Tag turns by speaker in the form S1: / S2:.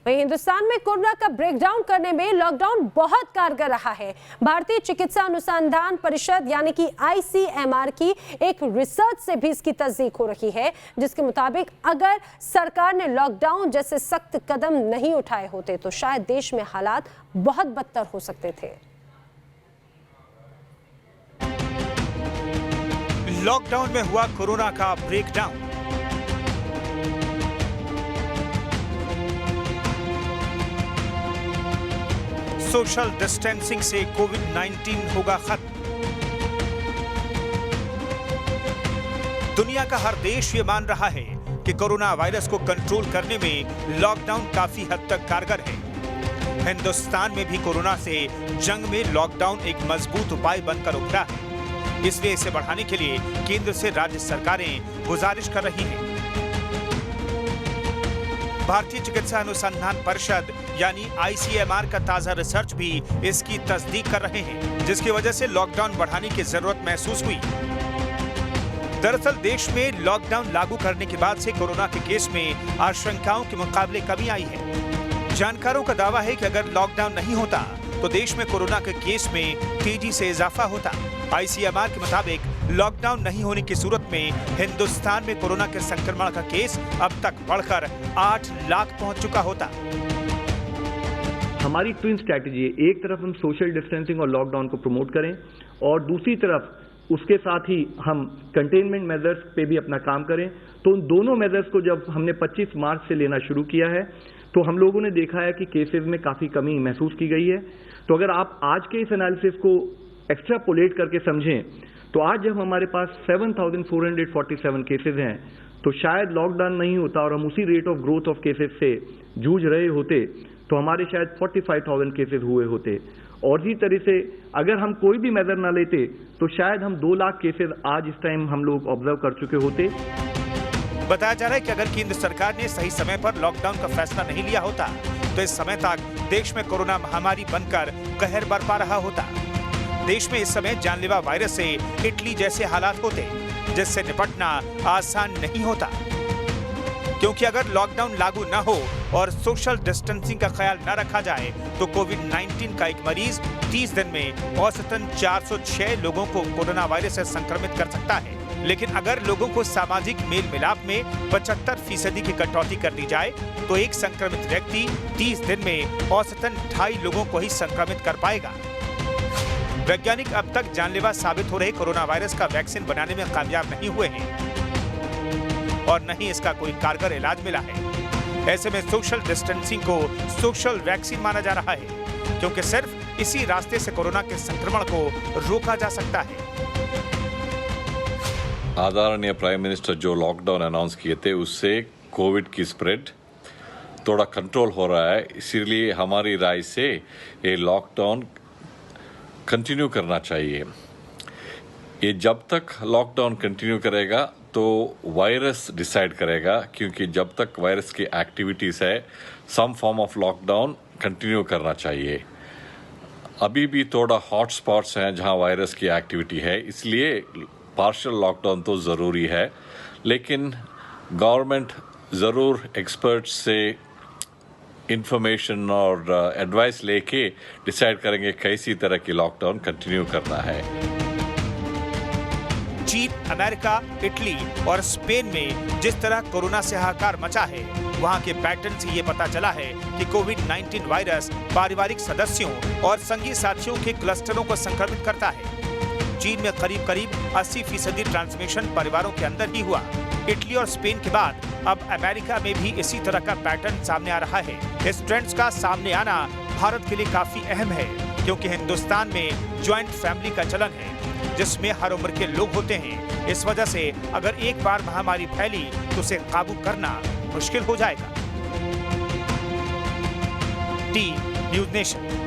S1: वहीं हिंदुस्तान में कोरोना का ब्रेकडाउन करने में लॉकडाउन बहुत कारगर रहा है। भारतीय चिकित्सा अनुसंधान परिषद यानी कि ICMR की एक रिसर्च से भी इसकी तस्दीक हो रही है, जिसके मुताबिक अगर सरकार ने लॉकडाउन जैसे सख्त कदम नहीं उठाए होते तो शायद देश में हालात बहुत बदतर हो सकते थे।
S2: लॉकडाउन में हुआ कोरोना का ब्रेकडाउन। सोशल डिस्टेंसिंग से कोविड-19 होगा खत्म। दुनिया का हर देश ये मान रहा है कि कोरोना वायरस को कंट्रोल करने में लॉकडाउन काफी हद तक कारगर है। हिंदुस्तान में भी कोरोना से जंग में लॉकडाउन एक मजबूत उपाय बनकर उभरा है। इसलिए इसे बढ़ाने के लिए केंद्र से राज्य सरकारें गुजारिश कर रही हैं। भारतीय चिकित्सा अनुसंधान परिषद यानी ICMR का ताजा रिसर्च भी इसकी तस्दीक कर रहे हैं, जिसकी वजह से लॉकडाउन बढ़ाने की जरूरत महसूस हुई। दरअसल देश में लॉकडाउन लागू करने के बाद से कोरोना के केस में आशंकाओं के मुकाबले कमी आई है। जानकारों का दावा है कि अगर लॉकडाउन नहीं होता तो देश में कोरोना के केस में तेजी से इजाफा होता। ICMR के मुताबिक लॉकडाउन नहीं होने की सूरत में हिंदुस्तान में कोरोना के संक्रमण का केस अब तक बढ़कर 8 लाख पहुंच चुका होता।
S3: हमारी ट्विन स्ट्रैटेजी है, एक तरफ हम सोशल डिस्टेंसिंग और लॉकडाउन को प्रमोट करें और दूसरी तरफ उसके साथ ही हम कंटेनमेंट मेजर्स पे भी अपना काम करें। तो उन दोनों मेजर्स को जब हमने 25 मार्च से लेना शुरू किया है तो हम लोगों ने देखा है कि केसेस में काफी कमी महसूस की गई है। तो अगर आप आज के इस एनालिसिस को एक्स्ट्रापोलेट करके समझें तो आज जब हमारे पास 7,447 केसेस हैं तो शायद लॉकडाउन नहीं होता और हम उसी rate of growth of cases से जूझ रहे होते तो हमारे शायद 45,000 केसेस हुए होते। और इसी तरह से अगर हम कोई भी मेजर ना लेते तो शायद हम 2 लाख केसेस आज इस टाइम हम लोग ऑब्जर्व कर चुके होते।
S2: बताया जा रहा है कि अगर केंद्र सरकार ने सही समय पर लॉकडाउन का फैसला नहीं लिया होता तो इस समय तक देश में कोरोना महामारी बनकर कहर बरपा रहा होता। देश में इस समय जानलेवा वायरस से इटली जैसे हालात होते, जिससे निपटना आसान नहीं होता। क्योंकि अगर लॉकडाउन लागू न हो और सोशल डिस्टेंसिंग का ख्याल न रखा जाए तो कोविड-19 का एक मरीज 30 दिन में औसतन 406 लोगों को कोरोना वायरस से संक्रमित कर सकता है। लेकिन अगर लोगों को सामाजिक मेल मिलाप में 75% की कटौती कर दी जाए तो एक संक्रमित व्यक्ति 30 दिन में औसतन 2.5 लोगों को ही संक्रमित कर पाएगा। वैज्ञानिक अब तक जानलेवा साबित हो रहे कोरोना वायरस का वैक्सीन बनाने में कामयाब नहीं हुए हैं और न ही इसका कोई कारगर इलाज मिला है। ऐसे में सोशल डिस्टेंसिंग को सोशल वैक्सीन माना जा रहा है, क्योंकि सिर्फ इसी रास्ते से कोरोना के संक्रमण को रोका जा सकता है।
S4: आदरणीय प्राइम मिनिस्टर जो लॉकडाउन अनाउंस किए थे उससे कोविड की स्प्रेड थोड़ा कंट्रोल हो रहा है, इसीलिए हमारी राय से ये लॉकडाउन कंटिन्यू करना चाहिए। ये जब तक लॉकडाउन कंटिन्यू करेगा तो वायरस डिसाइड करेगा, क्योंकि जब तक वायरस की एक्टिविटीज़ है some form of lockdown continue करना चाहिए। अभी भी थोड़ा हॉट स्पॉट्स हैं जहां वायरस की एक्टिविटी है, इसलिए पार्शियल लॉकडाउन तो ज़रूरी है। लेकिन गवर्नमेंट ज़रूर एक्सपर्ट्स से इंफॉर्मेशन और एडवाइस लेके डिसाइड करेंगे कैसी तरह की लॉकडाउन कंटिन्यू करना है।
S2: चीन, अमेरिका, इटली और स्पेन में जिस तरह कोरोना से हाहाकार मचा है, वहां के पैटर्न से ये पता चला है कि कोविड-19 वायरस पारिवारिक सदस्यों और संगी साथियों के क्लस्टरों को संक्रमित करता है। चीन में करीब 80% ट्रांसमिशन परिवारों के अंदर ही हुआ। इटली और स्पेन के बाद अब अमेरिका में भी इसी तरह का पैटर्न सामने आ रहा है। इस ट्रेंड्स का सामने आना भारत के लिए काफी अहम है, क्योंकि हिंदुस्तान में ज्वाइंट फैमिली का चलन है, जिसमें हर उम्र के लोग होते हैं। इस वजह से अगर एक बार महामारी फैली तो उसे काबू करना मुश्किल हो जाएगा। T news nation.